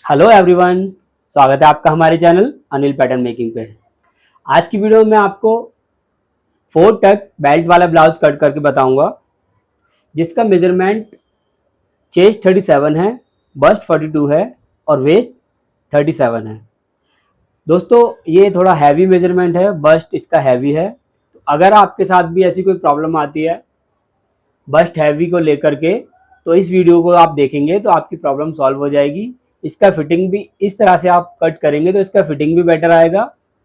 Hello everyone, स्वागत है आपका हमारे चैनल अनिल पैटर्न मेकिंग पे। आज की वीडियो में आपको 4 टक बेल्ट वाला ब्लाउज कट करके बताऊंगा, जिसका मेजरमेंट चेस्ट 37 है, बस्ट 42 है और वेस्ट 37 है। दोस्तों, ये थोड़ा हैवी मेजरमेंट है, बस्ट इसका हैवी है। तो अगर आपके साथ भी ऐसी कोई प्रॉब्लम आती है बस्ट हैवी को लेकर के, तो इस वीडियो को आप देखेंगे तो आपकी प्रॉब्लम सॉल्व हो जाएगी। इसका फिटिंग भी इस तरह से आप कट करेंगे तो इसका फिटिंग भी बेटर आएगा,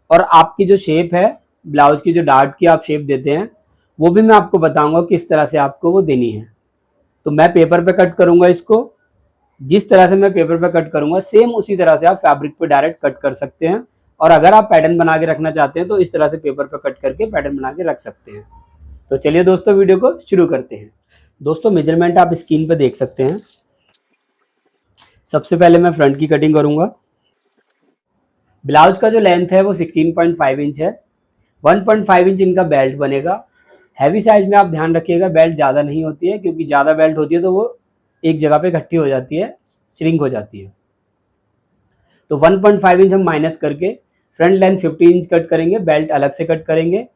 और आपकी जो शेप है ब्लाउज की, जो डार्ट की आप शेप देते हैं, वो भी मैं आपको बताऊंगा किस तरह से आपको वो देनी है। तो मैं पेपर पे कट करूंगा इसको। जिस तरह से मैं पेपर पे कट करूंगा सेम उसी तरह से आप फैब्रिक पे डायरेक्ट कट कर सकते हैं, और अगर आप पैटर्न बना के रखना चाहते हैं तो इस तरह से पेपर पे कट करके पैटर्न बना के रख सकते हैं। तो चलिए दोस्तों, वीडियो को शुरू करते हैं। दोस्तों, मेजरमेंट आप स्क्रीन पे देख सकते हैं। सबसे पहले मैं फ्रंट की कटिंग करूंगा। ब्लाउज का जो लेंथ है वो 16.5 इंच है। 1.5 इंच इनका बेल्ट बनेगा। हैवी साइज में आप ध्यान रखिएगा, बेल्ट ज़्यादा नहीं होती है, क्योंकि ज़्यादा बेल्ट होती है तो वो एक जगह पे इकट्ठी हो जाती है, श्रिंक हो जाती है। तो 1.5 इंच हम माइनस करके फ्रंट लेंथ 15 इंच कट करेंगे, बेल्ट अलग से कट करेंगे,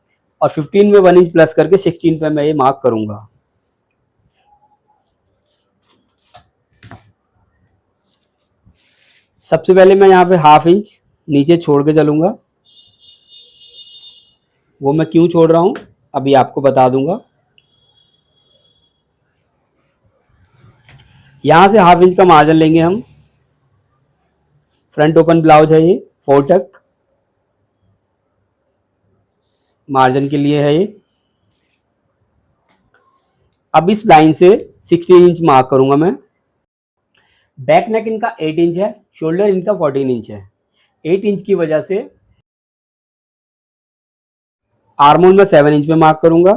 और 15 में 1 इंच प्लस करके 16 पे मैं ये मार्क करूंगा। सबसे पहले मैं यहाँ पे हाफ इंच नीचे छोड़ के चलूंगा। वो मैं क्यों छोड़ रहा हूँ अभी आपको बता दूंगा। यहाँ से हाफ इंच का मार्जिन लेंगे हम। फ्रंट ओपन ब्लाउज है ये, 4 टक मार्जिन के लिए है ये। अब इस लाइन से 16 इंच मार्क करूंगा मैं। बैक नेक इनका 8 इंच है, शोल्डर इनका 14 इंच है। 8 इंच की वजह से आर्मोल में 7 इंच पे मार्क करूंगा।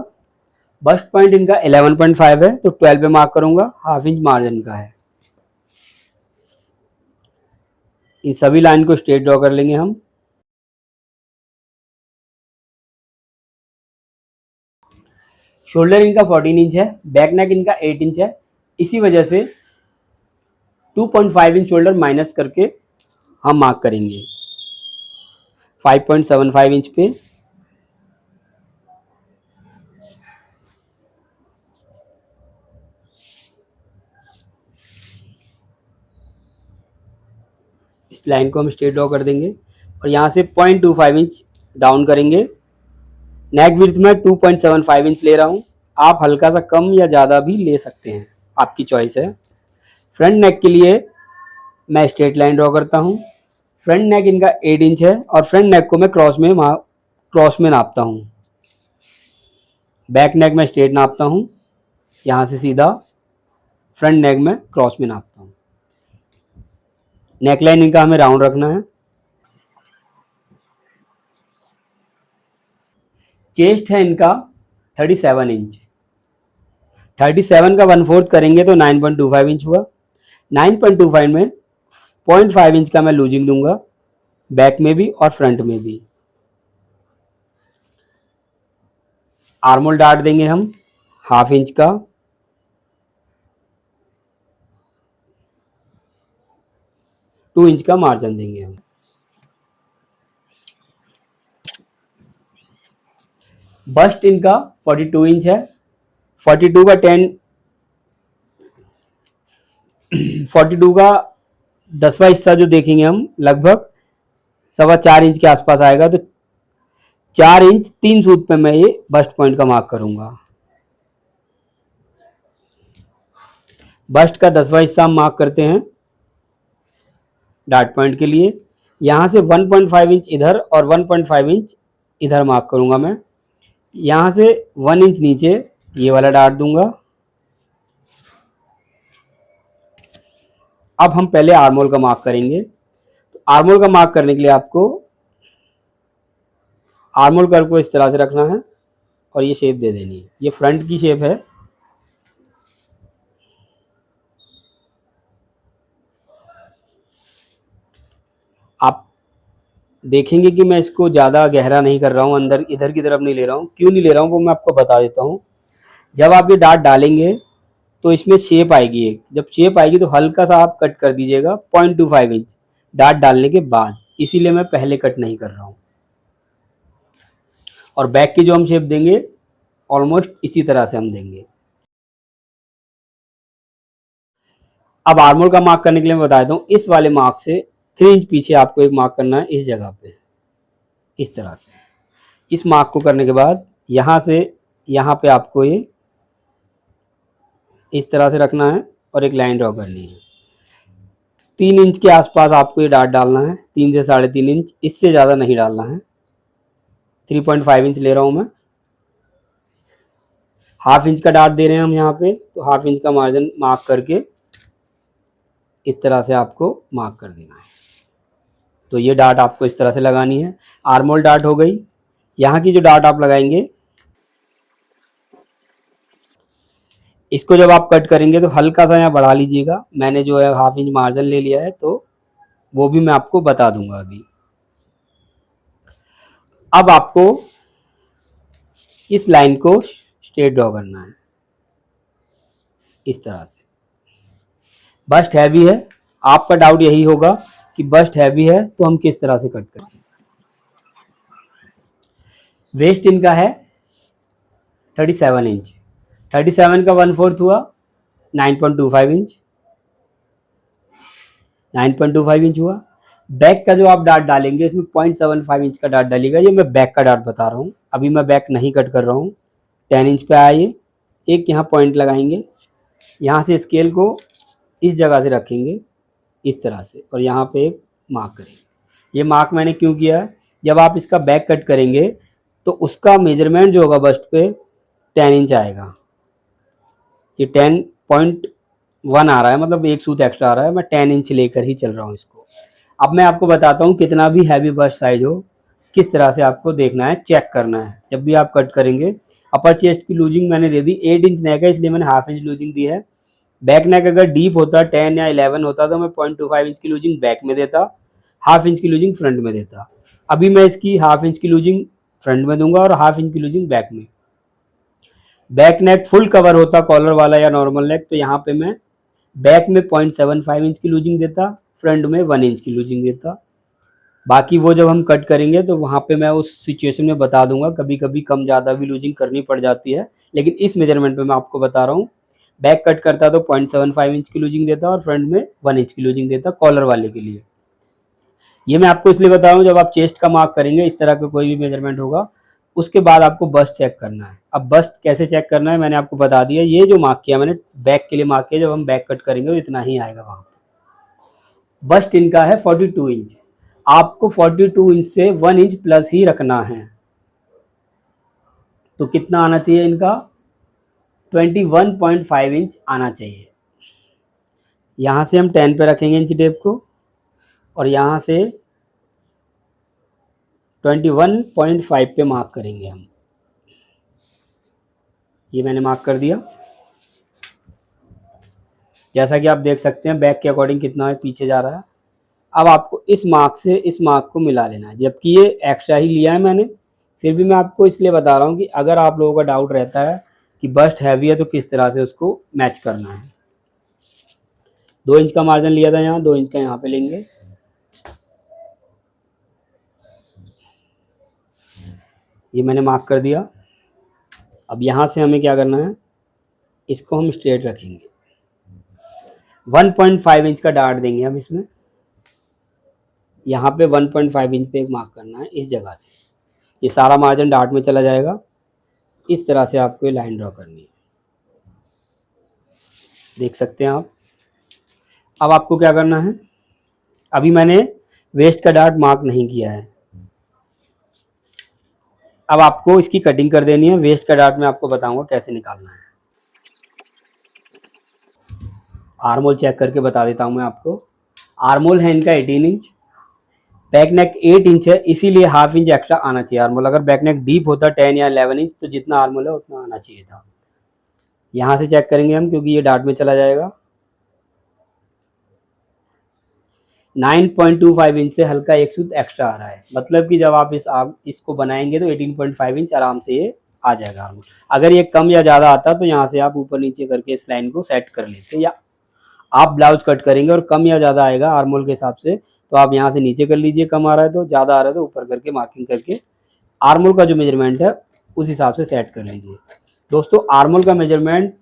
बस्ट पॉइंट इनका 11.5 है तो 12 पे मार्क करूंगा, हाफ इंच मार्जिन का है। इन सभी लाइन को स्ट्रेट ड्रॉ कर लेंगे हम। शोल्डर इनका 14 इंच है, बैक नेक इनका 8 इंच है, इसी वजह से 2.5 इंच शोल्डर माइनस करके हम मार्क करेंगे 5.75 इंच पे। इस लाइन को हम स्ट्रेट ड्रॉ कर देंगे और यहाँ से 0.25 इंच डाउन करेंगे। नेक विड्थ में 2.75 इंच ले रहा हूँ, आप हल्का सा कम या ज़्यादा भी ले सकते हैं, आपकी चॉइस है। फ्रंट नेक के लिए मैं स्ट्रेट लाइन ड्रॉ करता हूँ। फ्रंट नेक इनका 8 इंच है और फ्रंट नेक को मैं क्रॉस में नापता हूँ। बैक नेक में स्ट्रेट नापता हूँ, यहाँ से सीधा फ्रंट नेक में क्रॉस में नापता हूँ। नेक लाइन इनका हमें राउंड रखना है। चेस्ट है इनका 37 इंच। 37 का 1/4 करेंगे तो 9.25 इंच हुआ। 9.25 में 0.5 इंच का मैं लूजिंग दूंगा, बैक में भी और फ्रंट में भी। आर्मोल डार्ट देंगे हम हाफ इंच का। टू इंच का मार्जिन देंगे हम। बस्ट इनका 42 इंच है। 42 का 42 का 10वां हिस्सा जो देखेंगे हम, लगभग 4.25 इंच के आसपास आएगा। तो 4 इंच 3 सूत पे मैं ये बस्ट पॉइंट का मार्क करूंगा। बस्ट का 10वां हिस्सा हम मार्क करते हैं डार्ट पॉइंट के लिए। यहाँ से 1.5 इंच इधर और 1.5 इंच इधर मार्क करूंगा मैं। यहाँ से 1 इंच नीचे ये वाला डार्ट दूंगा। अब हम पहले आर्मोल का मार्क करेंगे। तो आर्मोल का मार्क करने के लिए आपको आर्मोल कर्व को इस तरह से रखना है और ये शेप दे देनी है। ये फ्रंट की शेप है। आप देखेंगे कि मैं इसको ज़्यादा गहरा नहीं कर रहा हूँ, अंदर इधर की तरफ नहीं ले रहा हूँ। क्यों नहीं ले रहा हूँ वो मैं आपको बता देता हूँ। जब आप ये डार्ट डालेंगे तो इसमें शेप आएगी एक, जब शेप आएगी तो हल्का सा आप कट कर दीजिएगा 0.25 इंच डार्ट डालने के बाद, इसीलिए मैं पहले कट नहीं कर रहा हूँ। और बैक की जो हम शेप देंगे ऑलमोस्ट इसी तरह से हम देंगे। अब आर्मोल का मार्क करने के लिए मैं बता देता हूँ, इस वाले मार्क से 3 इंच पीछे आपको एक मार्क करना है इस जगह पे, इस तरह से। इस मार्क को करने के बाद यहाँ से यहाँ पे आपको ये इस तरह से रखना है और एक लाइन ड्रॉ करनी है। 3 इंच के आसपास आपको ये डार्ट डालना है, 3 से 3.5 इंच, इससे ज़्यादा नहीं डालना है। 3.5 इंच ले रहा हूँ मैं। हाफ इंच का डार्ट दे रहे हैं हम यहाँ पे, तो हाफ इंच का मार्जिन मार्क करके इस तरह से आपको मार्क कर देना है। तो ये डार्ट आपको इस तरह से लगानी है। आर्मोल डार्ट हो गई। यहाँ की जो डार्ट आप लगाएंगे, इसको जब आप कट करेंगे तो हल्का सा यहाँ बढ़ा लीजिएगा। मैंने जो है हाफ इंच मार्जिन ले लिया है, तो वो भी मैं आपको बता दूंगा अभी। अब आपको इस लाइन को स्ट्रेट ड्रॉ करना है इस तरह से। बस्ट हैवी है, आपका डाउट यही होगा कि बस्ट हैवी है तो हम किस तरह से कट करें। वेस्ट इनका है 37 इंच, 37 का 1/4 हुआ 9.25 इंच, 9.25 इंच हुआ। बैक का जो आप डार्ट डालेंगे इसमें 0.75 इंच का डार्ट डालिएगा। ये मैं बैक का डार्ट बता रहा हूँ, अभी मैं बैक नहीं कट कर रहा हूँ। 10 इंच पे आया ये। एक यहाँ पॉइंट लगाएंगे, यहाँ से स्केल को इस जगह से रखेंगे इस तरह से, और यहाँ पे एक मार्क करेंगे। ये मार्क मैंने क्यों किया है, जब आप इसका बैक कट करेंगे तो उसका मेजरमेंट जो होगा बस्ट पे 10 इंच आएगा। ये 10.1 आ रहा है, मतलब एक सूत एक्स्ट्रा आ रहा है। मैं 10 इंच लेकर ही चल रहा हूँ इसको। अब मैं आपको बताता हूँ कितना भी हैवी बस्ट साइज हो किस तरह से आपको देखना है, चेक करना है जब भी आप कट करेंगे। अपर चेस्ट की लूजिंग मैंने दे दी, 8 इंच नेक है इसलिए मैंने हाफ इंच लूजिंग दी है। बैक नेक अगर डीप होता 10 या 11 होता तो मैं 0.25 इंच की लूजिंग बैक में देता, हाफ इंच की लूजिंग फ्रंट में देता। अभी मैं इसकी हाफ इंच की लूजिंग फ्रंट में दूंगा और हाफ इंच की लूजिंग बैक में। बैक नेक फुल कवर होता कॉलर वाला या नॉर्मल नेक, तो यहाँ पे मैं बैक में 0.75 इंच की लूजिंग देता, फ्रंट में 1 इंच की लूजिंग देता। बाकी वो जब हम कट करेंगे तो वहाँ पे मैं उस सिचुएशन में बता दूंगा, कभी कभी कम ज़्यादा भी लूजिंग करनी पड़ जाती है, लेकिन इस मेजरमेंट पे मैं आपको बता रहा हूँ। बैक कट करता तो 0.75 इंच की लूजिंग देता और फ्रंट में 1 इंच की लूजिंग देता कॉलर वाले के लिए। ये मैं आपको इसलिए बता रहा हूँ, जब आप चेस्ट का मार्क करेंगे इस तरह का कोई भी मेजरमेंट होगा उसके बाद आपको बस्ट चेक करना है। अब बस्ट कैसे चेक करना है मैंने आपको बता दिया। ये जो मार्क किया मैंने बैक के लिए मार्क किया, जब हम बैक कट करेंगे तो इतना ही आएगा वहाँ। बस्ट इनका है 42 इंच, आपको 42 इंच से 1 इंच प्लस ही रखना है। तो कितना आना चाहिए इनका, 21.5 इंच आना चाहिए। यहाँ से हम 10 पे रखेंगे इंच टेप को और यहाँ से 21.5 पे मार्क करेंगे हम। ये मैंने मार्क कर दिया। जैसा कि आप देख सकते हैं बैक के अकॉर्डिंग कितना है पीछे जा रहा है। अब आपको इस मार्क से इस मार्क को मिला लेना है, जबकि ये एक्स्ट्रा ही लिया है मैंने, फिर भी मैं आपको इसलिए बता रहा हूँ कि अगर आप लोगों का डाउट रहता है कि बस्ट हैवी है तो किस तरह से उसको मैच करना है। 2 इंच का मार्जिन लिया था यहाँ, 2 इंच का यहाँ पे लेंगे। ये मैंने मार्क कर दिया। अब यहाँ से हमें क्या करना है, इसको हम स्ट्रेट रखेंगे। 1.5 इंच का डार्ट देंगे हम इसमें। यहाँ पे 1.5 इंच पे एक मार्क करना है इस जगह से। ये सारा मार्जिन डार्ट में चला जाएगा। इस तरह से आपको ये लाइन ड्रॉ करनी है, देख सकते हैं आप। अब आपको क्या करना है, अभी मैंने वेस्ट का डार्ट मार्क नहीं किया है, अब आपको इसकी कटिंग कर देनी है। वेस्ट का डार्ट मैं आपको बताऊंगा कैसे निकालना है। आर्मोल चेक करके बता देता हूं मैं आपको। आर्मोल है इनका 18 इंच, बैक नेक 8 इंच है, इसीलिए हाफ इंच एक्स्ट्रा आना चाहिए आर्मोल। अगर बैक नेक डीप होता 10 या 11 इंच तो जितना आर्मोल है उतना आना चाहिए था। यहाँ से चेक करेंगे हम क्योंकि ये डार्ट में चला जाएगा। 9.25 इंच से हल्का एक सूत एक्स्ट्रा आ रहा है, मतलब कि जब आप इसको बनाएंगे तो 18.5 इंच आराम से ये आ जाएगा आर्मोल। अगर ये कम या ज़्यादा आता तो यहाँ से आप ऊपर नीचे करके इस लाइन को सेट कर लेते, या आप ब्लाउज कट करेंगे और कम या ज़्यादा आएगा आर्मोल के हिसाब से तो आप यहाँ से नीचे कर लीजिए, कम आ रहा है तो, ज़्यादा आ रहा है तो ऊपर करके मार्किंग करके आर्मोल का जो मेजरमेंट है उस हिसाब से सेट कर लीजिए। दोस्तों आर्मोल का मेजरमेंट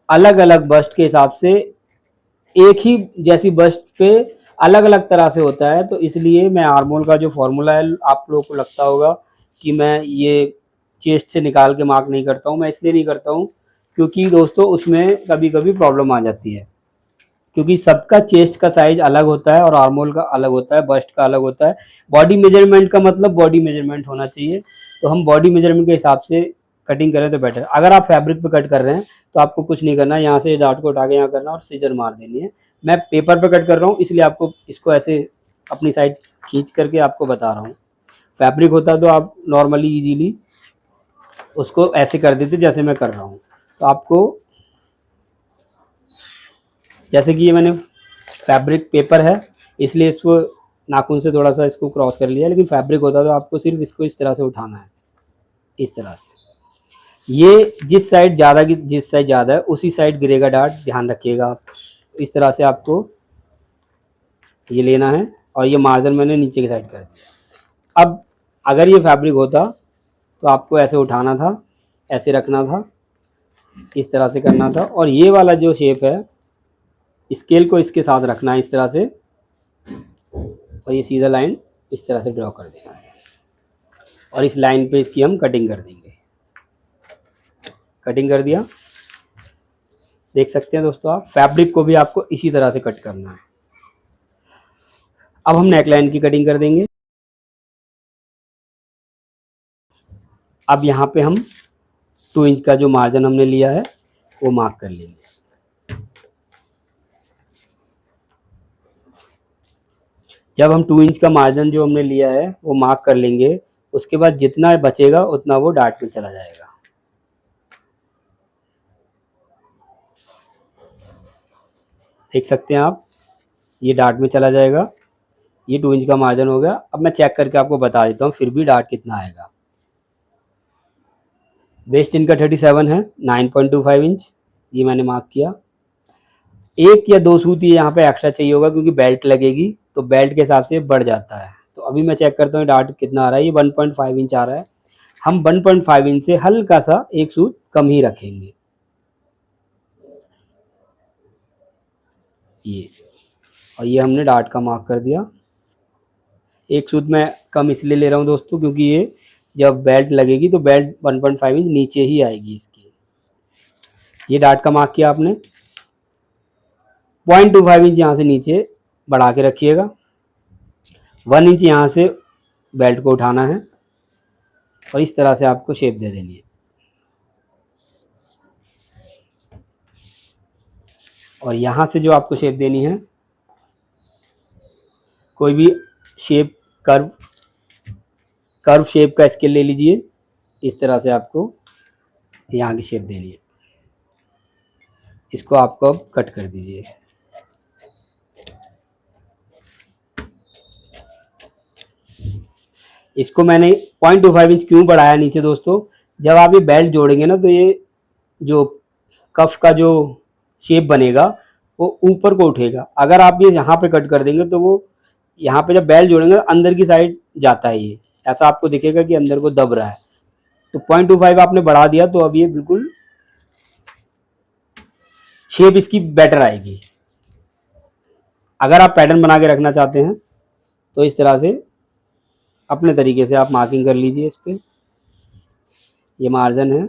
अलग अलग बस्ट के हिसाब से एक ही जैसी बस्ट पे अलग अलग तरह से होता है, तो इसलिए मैं आर्मोल का जो फॉर्मूला है, आप लोगों को लगता होगा कि मैं ये चेस्ट से निकाल के मार्क नहीं करता हूँ, मैं इसलिए नहीं करता हूँ क्योंकि दोस्तों उसमें कभी कभी प्रॉब्लम आ जाती है, क्योंकि सबका चेस्ट का साइज अलग होता है और आर्मोल का अलग होता है, बस्ट का अलग होता है। बॉडी मेजरमेंट का मतलब बॉडी मेजरमेंट होना चाहिए, तो हम बॉडी मेजरमेंट के हिसाब से कटिंग करें तो बेटर। अगर आप फैब्रिक पे कट कर रहे हैं तो आपको कुछ नहीं करना है, यहाँ से डार्ट को उठा के यहाँ करना और सीजर मार देनी है। मैं पेपर पे कट कर रहा हूँ इसलिए आपको इसको ऐसे अपनी साइड खींच करके आपको बता रहा हूँ। फैब्रिक होता तो आप नॉर्मली इजीली उसको ऐसे कर देते जैसे मैं कर रहा हूँ। तो आपको जैसे कि ये मैंने फैब्रिक पेपर है इसलिए इसको नाखून से थोड़ा सा इसको क्रॉस कर लिया, लेकिन फैब्रिक होता तो आपको सिर्फ इसको इस तरह से उठाना है, इस तरह से। ये जिस साइड ज़्यादा की जिस साइड ज़्यादा है उसी साइड गिरेगा डार्ट, ध्यान रखिएगा आप। इस तरह से आपको ये लेना है और ये मार्जिन मैंने नीचे की साइड कर दिया। अब अगर ये फैब्रिक होता तो आपको ऐसे उठाना था, ऐसे रखना था, इस तरह से करना था, और ये वाला जो शेप है स्केल को इसके साथ रखना है इस तरह से, और ये सीधा लाइन इस तरह से ड्रॉ कर देना है और इस लाइन पे इसकी हम कटिंग कर देंगे। कटिंग कर दिया, देख सकते हैं दोस्तों आप। फैब्रिक को भी आपको इसी तरह से कट करना है। अब हम नेकलाइन की कटिंग कर देंगे। अब यहाँ पे हम 2 इंच का जो मार्जिन हमने लिया है वो मार्क कर लेंगे। जब हम 2 इंच का मार्जिन जो हमने लिया है वो मार्क कर लेंगे, उसके बाद जितना बचेगा उतना वो डार्ट में चला जाएगा। देख सकते हैं आप, ये डार्ट में चला जाएगा। ये 2 इंच का मार्जिन हो गया। अब मैं चेक करके आपको बता देता हूँ फिर भी डार्ट कितना आएगा। वेस्ट इनका 37 है, 9.25 इंच ये मैंने मार्क किया। 1 या 2 सूत ये यहाँ पे एक्स्ट्रा चाहिए होगा क्योंकि बेल्ट लगेगी, तो बेल्ट के हिसाब से बढ़ जाता है। तो अभी मैं चेक करता हूँ डार्ट कितना आ रहा है। ये 1.5 इंच आ रहा है। हम 1.5 इंच से हल्का सा 1 सूत कम ही रखेंगे, ये। और ये हमने डार्ट का मार्क कर दिया। 1 सूत मैं कम इसलिए ले रहा हूँ दोस्तों क्योंकि ये जब बेल्ट लगेगी तो बेल्ट 1.5 इंच नीचे ही आएगी इसकी। ये डार्ट का मार्क किया आपने। 0.25 इंच यहाँ से नीचे बढ़ा के रखिएगा। 1 इंच यहाँ से बेल्ट को उठाना है और इस तरह से आपको शेप दे देनी है। और यहाँ से जो आपको शेप देनी है, कोई भी शेप कर्व शेप का स्केल ले लीजिए। इस तरह से आपको यहाँ की शेप देनी है। इसको आपको अब कट कर दीजिए। इसको मैंने 0.25 इंच क्यों बढ़ाया नीचे दोस्तों, जब आप ये बेल्ट जोड़ेंगे ना तो ये जो कफ का जो शेप बनेगा वो ऊपर को उठेगा। अगर आप ये यहाँ पे कट कर देंगे तो वो यहाँ पे जब बेल्ट जोड़ेंगे अंदर की साइड जाता है, ये ऐसा आपको दिखेगा कि अंदर को दब रहा है। तो 0.25 आपने बढ़ा दिया तो अब ये बिल्कुल शेप इसकी बेटर आएगी। अगर आप पैटर्न बना के रखना चाहते हैं तो इस तरह से अपने तरीके से आप मार्किंग कर लीजिए। इस पे ये मार्जिन है,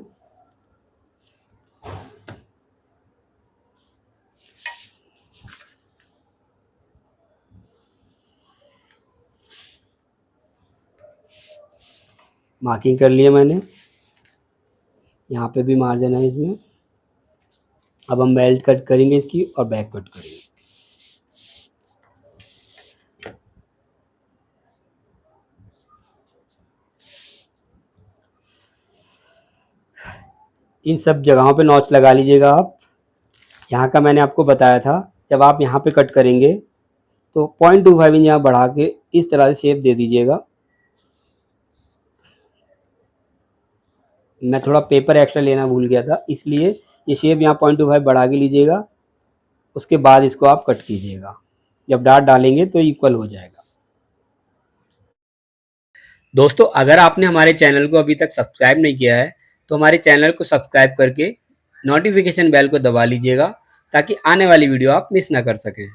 मार्किंग कर लिए मैंने। यहाँ पे भी मार्जिन है इसमें। अब हम बेल्ट कट करेंगे इसकी और बैक कट करेंगे। इन सब जगहों पे नॉच लगा लीजिएगा आप। यहाँ का मैंने आपको बताया था, जब आप यहाँ पे कट करेंगे तो 0.25 इंच यहाँ बढ़ा के इस तरह से शेप दे दीजिएगा। मैं थोड़ा पेपर एक्स्ट्रा लेना भूल गया था, इसलिए ये शेप यहाँ 0.25 बढ़ा के लीजिएगा। उसके बाद इसको आप कट कीजिएगा, जब डार्ट डालेंगे तो इक्वल हो जाएगा। दोस्तों, अगर आपने हमारे चैनल को अभी तक सब्सक्राइब नहीं किया है तो हमारे चैनल को सब्सक्राइब करके नोटिफिकेशन बेल को दबा लीजिएगा, ताकि आने वाली वीडियो आप मिस ना कर सकें।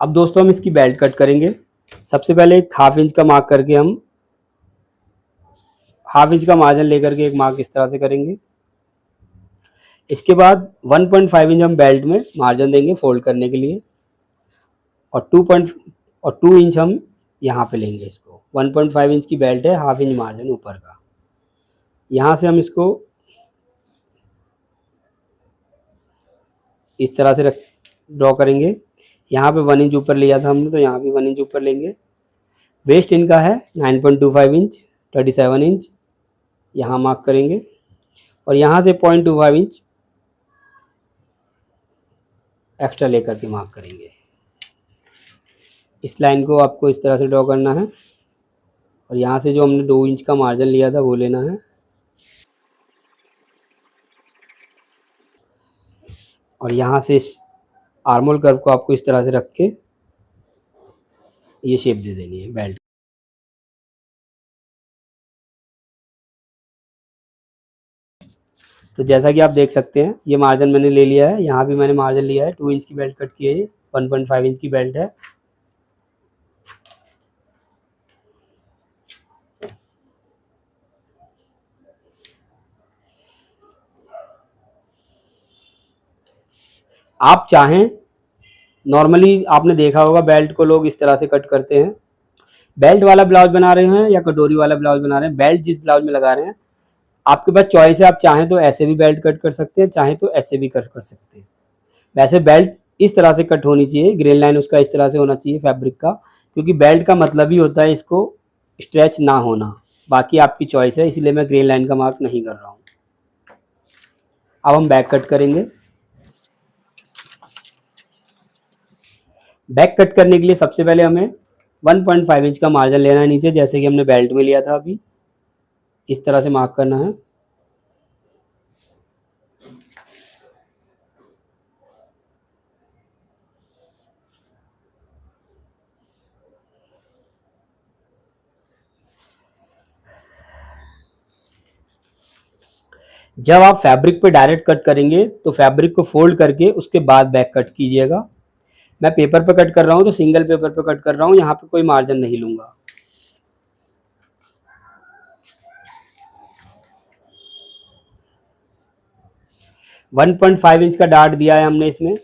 अब दोस्तों हम इसकी बेल्ट कट करेंगे। सबसे पहले एक हाफ इंच का मार्क करके हम हाफ इंच का मार्जिन लेकर के एक मार्क इस तरह से करेंगे। इसके बाद 1.5 इंच हम बेल्ट में मार्जिन देंगे फोल्ड करने के लिए, और 2 इंच हम यहाँ पे लेंगे इसको। 1.5 इंच की बेल्ट है, हाफ इंच मार्जिन ऊपर का। यहाँ से हम इसको इस तरह से ड्रॉ करेंगे। यहाँ पे 1 इंच ऊपर लिया था हमने, तो यहाँ भी 1 इंच ऊपर लेंगे। वेस्ट इनका है 9.25 इंच, 37 इंच, यहाँ मार्क करेंगे। और यहाँ से 0.25 इंच एक्स्ट्रा लेकर के मार्क करेंगे। इस लाइन को आपको इस तरह से ड्रॉ करना है, और यहाँ से जो हमने 2 इंच का मार्जिन लिया था वो लेना है, और यहाँ से इस आर्मोल कर्व को आपको इस तरह से रख के ये शेप दे देनी है बेल्ट। तो जैसा कि आप देख सकते हैं ये मार्जिन मैंने ले लिया है, यहाँ भी मैंने मार्जिन लिया है। 2 इंच की बेल्ट कट की है, ये 1.5 इंच की बेल्ट है। आप चाहें, नॉर्मली आपने देखा होगा बेल्ट को लोग इस तरह से कट करते हैं। बेल्ट वाला ब्लाउज बना रहे हैं या कटोरी वाला ब्लाउज बना रहे हैं, बेल्ट जिस ब्लाउज में लगा रहे हैं आपके पास चॉइस है। आप चाहें तो ऐसे भी बेल्ट कट कर सकते हैं, चाहें तो ऐसे भी कट कर सकते हैं। वैसे बेल्ट इस तरह से कट होनी चाहिए, ग्रेन लाइन उसका इस तरह से होना चाहिए फैब्रिक का, क्योंकि बेल्ट का मतलब ही होता है इसको स्ट्रेच ना होना। बाकी आपकी चॉइस है, इसलिए मैं ग्रेन लाइन का मार्क नहीं कर रहा हूँ। अब हम बैक कट करेंगे। बैक कट करने के लिए सबसे पहले हमें 1.5 इंच का मार्जिन लेना है नीचे, जैसे कि हमने बेल्ट में लिया था। अभी इस तरह से मार्क करना है। जब आप फैब्रिक पे डायरेक्ट कट करेंगे तो फैब्रिक को फोल्ड करके उसके बाद बैक कट कीजिएगा। मैं पेपर पे कट कर रहा हूँ तो सिंगल पेपर पे कट कर रहा हूँ, यहाँ पे कोई मार्जिन नहीं लूँगा। वन 1.5 इंच का डार्ट दिया है हमने इसमें,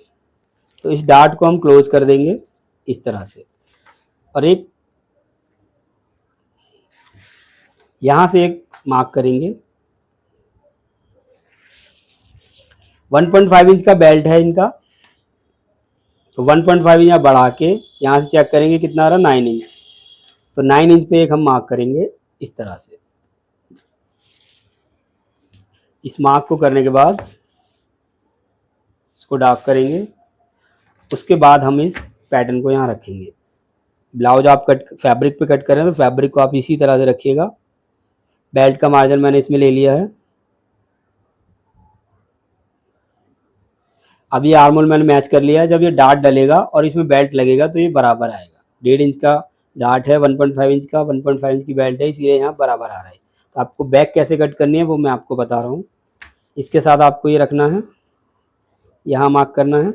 तो इस डार्ट को हम क्लोज कर देंगे इस तरह से, और एक यहाँ से एक मार्क करेंगे। 1.5 इंच का बेल्ट है इनका, तो 1.5 इंच बढ़ा के यहाँ से चेक करेंगे कितना आ रहा, 9 इंच। तो 9 इंच पे एक हम मार्क करेंगे इस तरह से। इस मार्क को करने के बाद इसको डार्क करेंगे। उसके बाद हम इस पैटर्न को यहाँ रखेंगे। ब्लाउज आप कट फैब्रिक पे कट करें तो फैब्रिक को आप इसी तरह से रखिएगा। बेल्ट का मार्जिन मैंने इसमें ले लिया है। अब ये आर्मोल मैंने मैच कर लिया है। जब ये डार्ट डलेगा और इसमें बेल्ट लगेगा तो ये बराबर आएगा। 1.5 इंच का डार्ट है, 1.5 इंच का, 1.5 इंच की बेल्ट है, इसलिए यहाँ बराबर आ रहा है। तो आपको बैक कैसे कट करनी है वो मैं आपको बता रहा हूँ। इसके साथ आपको ये रखना है, यहाँ मार्क करना है,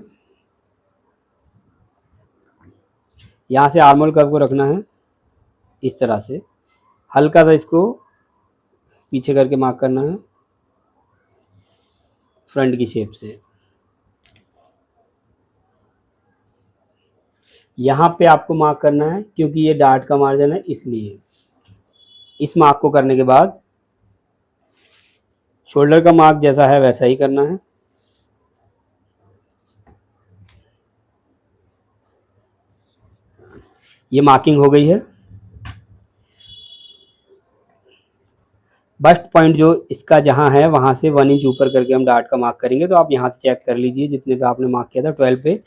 यहाँ से आर्मोल कर्व को रखना है इस तरह से, हल्का सा इसको पीछे करके मार्क करना है फ्रंट की शेप से। यहाँ पे आपको मार्क करना है क्योंकि ये डार्ट का मार्जिन है, इसलिए इस मार्क को करने के बाद शोल्डर का मार्क जैसा है वैसा ही करना है। ये मार्किंग हो गई है। बस्ट पॉइंट जो इसका जहाँ है वहाँ से 1 इंच ऊपर करके हम डार्ट का मार्क करेंगे। तो आप यहाँ से चेक कर लीजिए जितने पे आपने मार्क किया था 12 पे,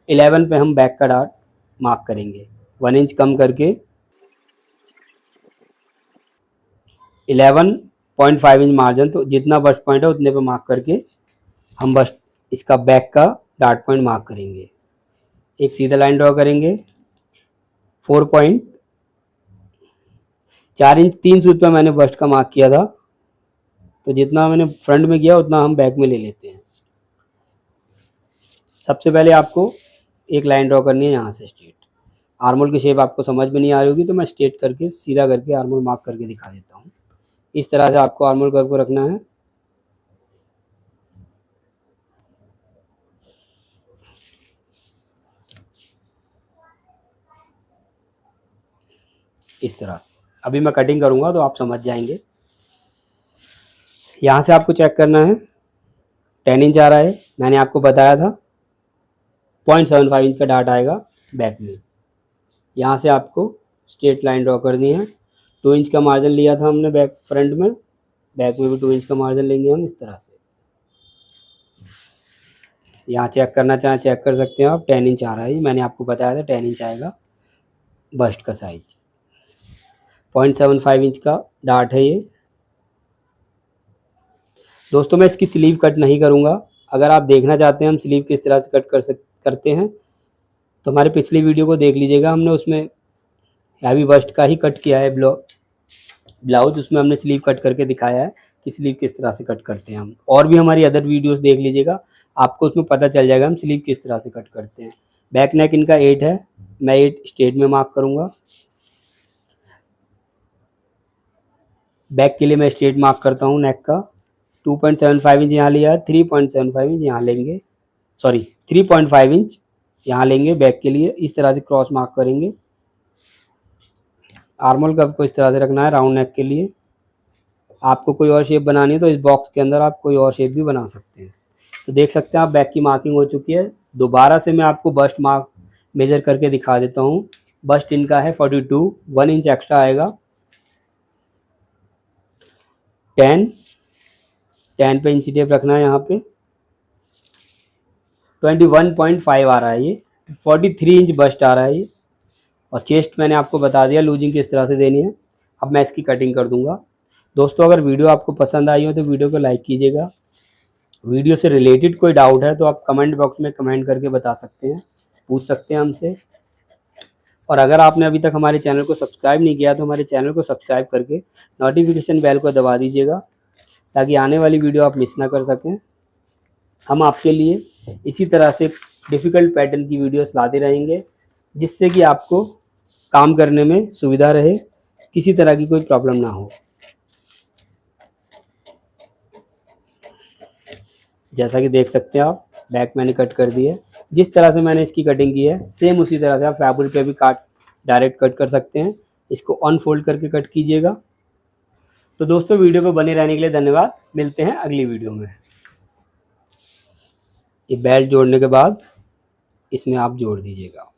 11 पे हम बैक का डार्ट मार्क करेंगे 1 इंच कम करके। 11.5 इंच मार्जिन, तो जितना बस्ट पॉइंट है उतने पे मार्क करके हम बस्ट इसका बैक का डार्ट पॉइंट मार्क करेंगे। एक सीधा लाइन ड्रॉ करेंगे। 4.4 इंच 3 सूत पे मैंने बस्ट का मार्क किया था, तो जितना मैंने फ्रंट में किया उतना हम बैक में ले लेते हैं। सबसे पहले आपको एक लाइन ड्रॉ करनी है यहाँ से स्ट्रेट। आर्मोल की शेप आपको समझ में नहीं आ रही होगी तो मैं स्ट्रेट करके सीधा करके आर्मोल मार्क करके दिखा देता हूँ। इस तरह से आपको आर्मोल कर्व को रखना है। इस तरह से अभी मैं कटिंग करूँगा तो आप समझ जाएंगे। यहाँ से आपको चेक करना है 10 इंच आ रहा है, मैंने आपको बताया था 0.75 इंच का डार्ट आएगा बैक में। यहाँ से आपको स्ट्रेट लाइन ड्रॉ करनी है। 2 इंच का मार्जिन लिया था हमने बैक फ्रंट में, बैक में भी 2 इंच का मार्जिन लेंगे हम इस तरह से। यहाँ चेक करना चाहें चेक कर सकते हैं आप, 10 इंच आ रहा है, मैंने आपको बताया था 10 इंच आएगा बस्ट का साइज। 0.75 इंच का डार्ट है ये। दोस्तों मैं इसकी स्लीव कट नहीं करूँगा। अगर आप देखना चाहते हैं हम स्लीव किस तरह से कट करते हैं तो हमारे पिछली वीडियो को देख लीजिएगा, हमने उसमें हैवी बस्ट का ही कट किया है ब्लाउज, उसमें हमने स्लीव कट करके दिखाया है कि स्लीव किस तरह से कट करते हैं हम। और भी हमारी अदर वीडियोस देख लीजिएगा, आपको उसमें पता चल जाएगा हम स्लीव किस तरह से कट करते हैं। बैक नेक इनका 8 है, मैं 8 स्ट्रेट में मार्क करूँगा। बैक के लिए मैं स्ट्रेट मार्क करता हूँ नेक का। 2.75 इंच यहाँ लिया है, 3.75 इंच यहाँ लेंगे, सॉरी 3.5 इंच यहाँ लेंगे बैक के लिए। इस तरह से क्रॉस मार्क करेंगे। आर्मोल कर्व को इस तरह से रखना है राउंड नेक के लिए। आपको कोई और शेप बनानी है तो इस बॉक्स के अंदर आप कोई और शेप भी बना सकते हैं। तो देख सकते हैं आप बैक की मार्किंग हो चुकी है। दोबारा से मैं आपको बस्ट मार्क मेजर करके दिखा देता हूँ। बस्ट इनका है 42, 1 इंच एक्स्ट्रा आएगा। 10 पे इंची टेप रखना है यहाँ पे। 21.5 आ रहा है ये, 43 इंच बस्ट आ रहा है ये। और चेस्ट मैंने आपको बता दिया लूजिंग किस तरह से देनी है। अब मैं इसकी कटिंग कर दूंगा। दोस्तों अगर वीडियो आपको पसंद आई हो तो वीडियो को लाइक कीजिएगा। वीडियो से रिलेटेड कोई डाउट है तो आप कमेंट बॉक्स में कमेंट करके बता सकते हैं, पूछ सकते हैं हमसे। और अगर आपने अभी तक हमारे चैनल को सब्सक्राइब नहीं किया तो हमारे चैनल को सब्सक्राइब करके नोटिफिकेशन बेल को दबा दीजिएगा ताकि आने वाली वीडियो आप मिस ना कर सकें। हम आपके लिए इसी तरह से डिफ़िकल्ट पैटर्न की वीडियोस लाते रहेंगे जिससे कि आपको काम करने में सुविधा रहे, किसी तरह की कोई प्रॉब्लम ना हो। जैसा कि देख सकते हैं आप, बैक मैंने कट कर दी है। जिस तरह से मैंने इसकी कटिंग की है सेम उसी तरह से आप फैब्रिक पे भी डायरेक्ट कट कर सकते हैं। इसको अनफोल्ड करके कट कीजिएगा। तो दोस्तों वीडियो पे बने रहने के लिए धन्यवाद। मिलते हैं अगली वीडियो में। ये बेल्ट जोड़ने के बाद इसमें आप जोड़ दीजिएगा।